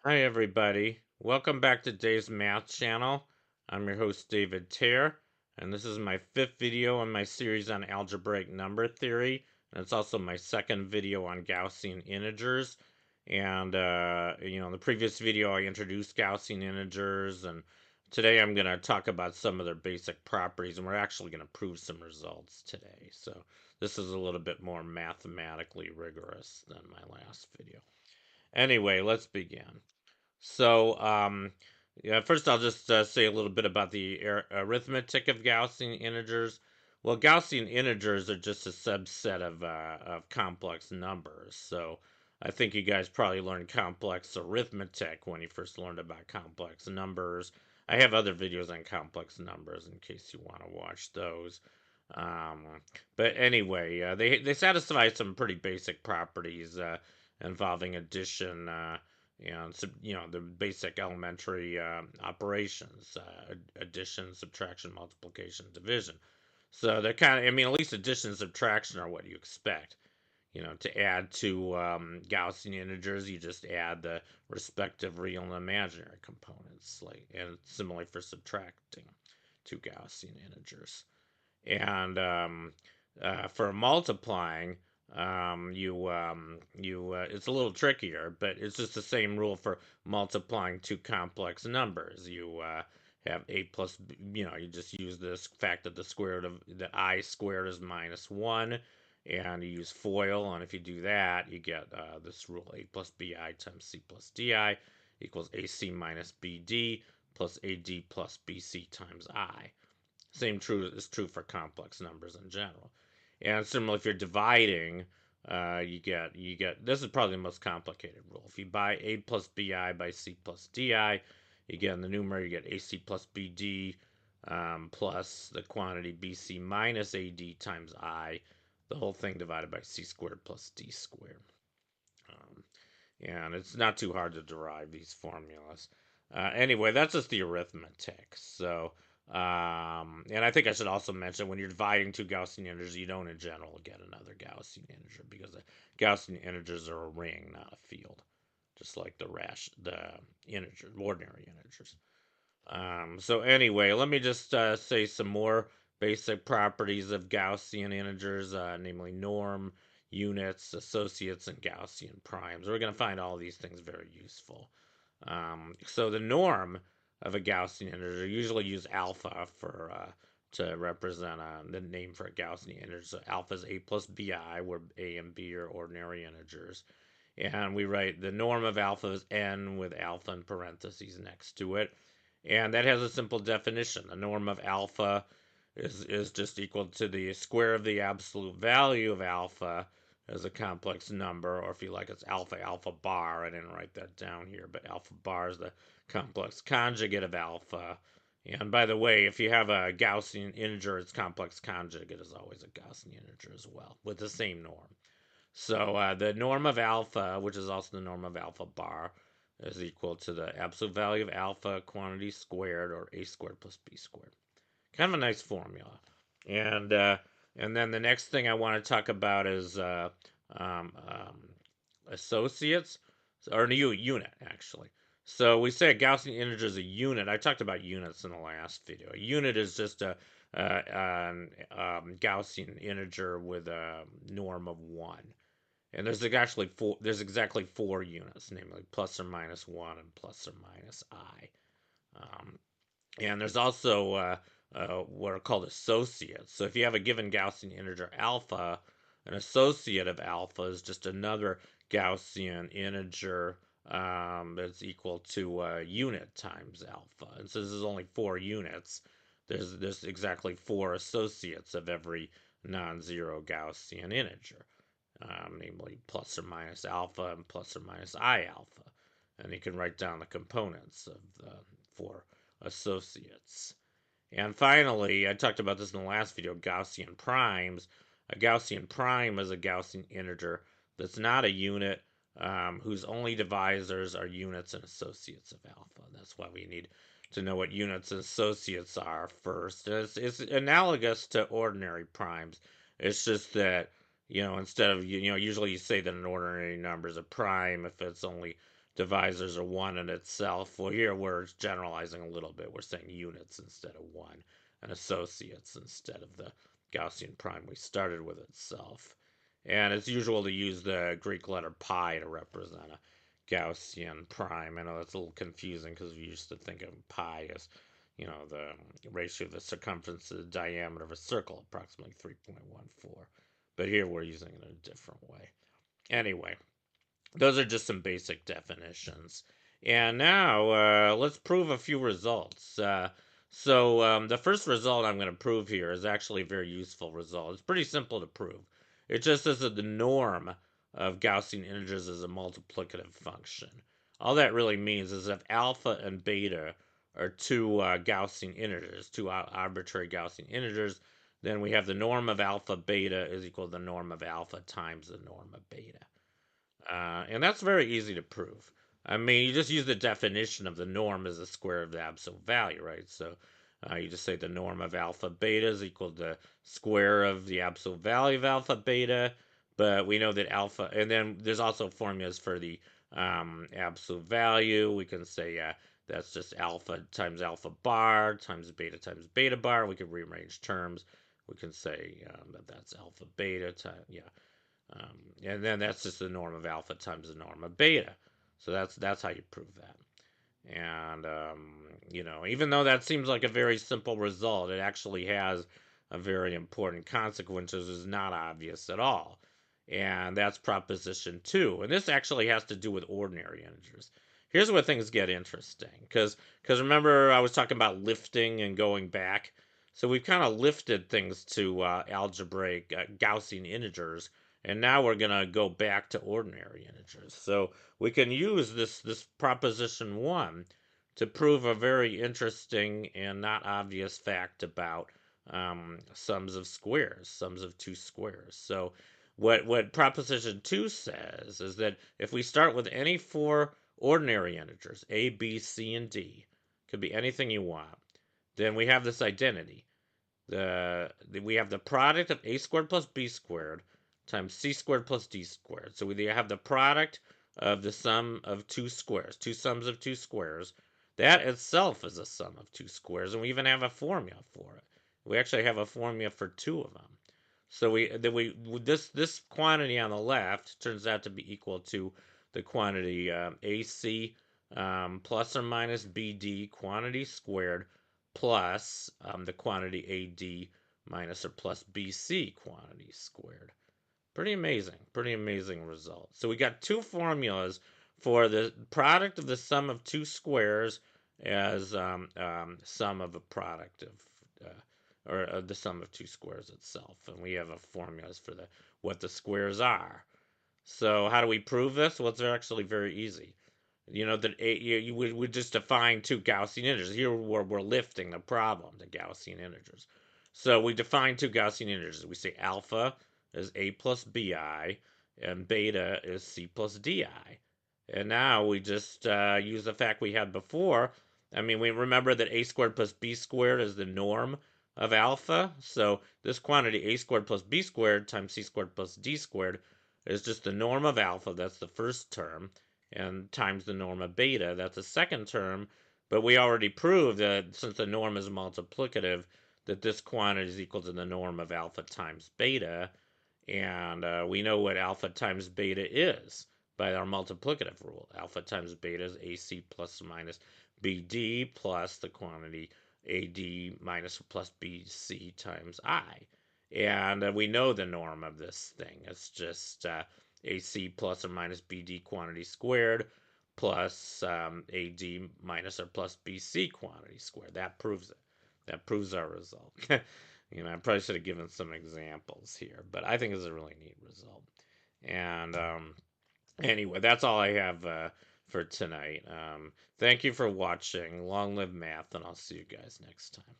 Hi, everybody. Welcome back to Dave's Math Channel. I'm your host, David Tear, and this is my fifth video in my series on algebraic number theory. And it's also my second video on Gaussian integers. And, in the previous video, I introduced Gaussian integers, and today I'm going to talk about some of their basic properties, and we're actually going to prove some results today. So this is a little bit more mathematically rigorous than my last video. Anyway, let's begin. So, yeah, first I'll just say a little bit about the arithmetic of Gaussian integers. Well, Gaussian integers are just a subset of complex numbers. So, I think you guys probably learned complex arithmetic when you first learned about complex numbers. I have other videos on complex numbers in case you want to watch those. Um, but anyway, they satisfy some pretty basic properties involving addition. And the basic elementary operations: addition, subtraction, multiplication, division. So they're kind of, I mean, at least addition and subtraction are what you expect. To add to Gaussian integers, you just add the respective real and imaginary components, and similarly for subtracting to Gaussian integers. And for multiplying, it's a little trickier, but it's just the same rule for multiplying two complex numbers. You have a plus b, you just use this fact that the square root of the I squared is -1, and you use FOIL, and if you do that, you get this rule: a plus bi times c plus di equals ac minus bd plus ad plus bc times I. Same is true for complex numbers in general. And similarly, if you're dividing, you get this is probably the most complicated rule. If you buy a plus bi by c plus di, you get in the numerator you get ac plus bd plus the quantity bc minus ad times I, the whole thing divided by c squared plus d squared. Um, and it's not too hard to derive these formulas. Anyway, that's just the arithmetic. So, and I think I should also mention when you're dividing two Gaussian integers, you don't in general get another Gaussian integer because the Gaussian integers are a ring, not a field, just like the ordinary integers. So anyway, let me just say some more basic properties of Gaussian integers, namely norm, units, associates, and Gaussian primes. We're going to find all these things very useful. So the norm of a Gaussian integer, usually use alpha to represent the name for a Gaussian integer. So alpha is a plus bi, where a and b are ordinary integers. And we write the norm of alpha is n with alpha in parentheses next to it. And that has a simple definition. The norm of alpha is just equal to the square of the absolute value of alpha as a complex number, or if you like, it's alpha bar. I didn't write that down here, but alpha bar is the complex conjugate of alpha. And by the way, if you have a Gaussian integer, its complex conjugate is always a Gaussian integer as well, with the same norm. So the norm of alpha, which is also the norm of alpha bar, is equal to the absolute value of alpha quantity squared, or a squared plus b squared. Kind of a nice formula. And uh, and then the next thing I want to talk about is um, um, associates, or a new unit actually. So we say a Gaussian integer is a unit. I talked about units in the last video. A unit is just a Gaussian integer with a norm of 1. And there's exactly four units, namely plus or minus 1 and plus or minus I. Um, and there's also what are called associates. So if you have a given Gaussian integer alpha, an associate of alpha is just another Gaussian integer that's equal to a unit times alpha. And since there's only four units, there's exactly four associates of every non-zero Gaussian integer, namely plus or minus alpha and plus or minus I alpha. And you can write down the components of the four associates. And finally, I talked about this in the last video, Gaussian primes. A Gaussian prime is a Gaussian integer that's not a unit, whose only divisors are units and associates of alpha. That's why we need to know what units and associates are first. It's analogous to ordinary primes. It's just that, instead of, usually you say that an ordinary number is a prime if it's only divisors are 1 in itself. Well, here we're generalizing a little bit. We're saying units instead of 1, and associates instead of the Gaussian prime we started with itself. And it's usual to use the Greek letter pi to represent a Gaussian prime. I know that's a little confusing because we used to think of pi as, the ratio of the circumference to the diameter of a circle, approximately 3.14. But here we're using it in a different way. Anyway, those are just some basic definitions. And now let's prove a few results. The first result I'm going to prove here is actually a very useful result. It's pretty simple to prove. It just says that the norm of Gaussian integers is a multiplicative function. All that really means is if alpha and beta are two Gaussian integers, two arbitrary Gaussian integers, then we have the norm of alpha beta is equal to the norm of alpha times the norm of beta. And that's very easy to prove. I mean, you just use the definition of the norm as the square of the absolute value, right? So you just say the norm of alpha beta is equal to the square of the absolute value of alpha beta. But we know that alpha, and then there's also formulas for the absolute value. We can say that's just alpha times alpha bar times beta bar. We can rearrange terms. We can say that that's alpha beta times, yeah. And then that's just the norm of alpha times the norm of beta. So that's how you prove that. And even though that seems like a very simple result, it actually has a very important consequence, which is not obvious at all. And that's proposition 2. And this actually has to do with ordinary integers. Here's where things get interesting, because remember I was talking about lifting and going back. So we've kind of lifted things to algebraic Gaussian integers, and now we're going to go back to ordinary integers. So we can use this proposition 1 to prove a very interesting and not obvious fact about sums of squares, sums of two squares. So what proposition 2 says is that if we start with any 4 ordinary integers, a, b, c, and d, could be anything you want, then we have this identity. We have the product of a squared plus b squared times c squared plus d squared. So we have the product of the sum of two squares, two sums of two squares. That itself is a sum of two squares, and we even have a formula for it. We actually have a formula for 2 of them. So this quantity on the left turns out to be equal to the quantity AC plus or minus BD quantity squared plus the quantity AD minus or plus BC quantity squared. Pretty amazing result. So we got 2 formulas for the product of the sum of 2 squares as sum of a product of or the sum of 2 squares itself, and we have a formulas for what the squares are. So how do we prove this? Well, it's actually very easy. That you would just define 2 Gaussian integers. Here we're lifting the problem to Gaussian integers. So we define 2 Gaussian integers. We say alpha is a plus bi, and beta is c plus di. And now we just use the fact we had before. I mean, we remember that a squared plus b squared is the norm of alpha. So this quantity a squared plus b squared times c squared plus d squared is just the norm of alpha. That's the first term, and times the norm of beta, that's the second term. But we already proved that since the norm is multiplicative, that this quantity is equal to the norm of alpha times beta. And we know what alpha times beta is by our multiplicative rule. Alpha times beta is AC plus or minus BD plus the quantity AD minus or plus BC times I. And we know the norm of this thing. It's just AC plus or minus BD quantity squared plus AD minus or plus BC quantity squared. That proves it. That proves our result. I probably should have given some examples here, but I think it's a really neat result. And anyway, that's all I have for tonight. Thank you for watching. Long live math, and I'll see you guys next time.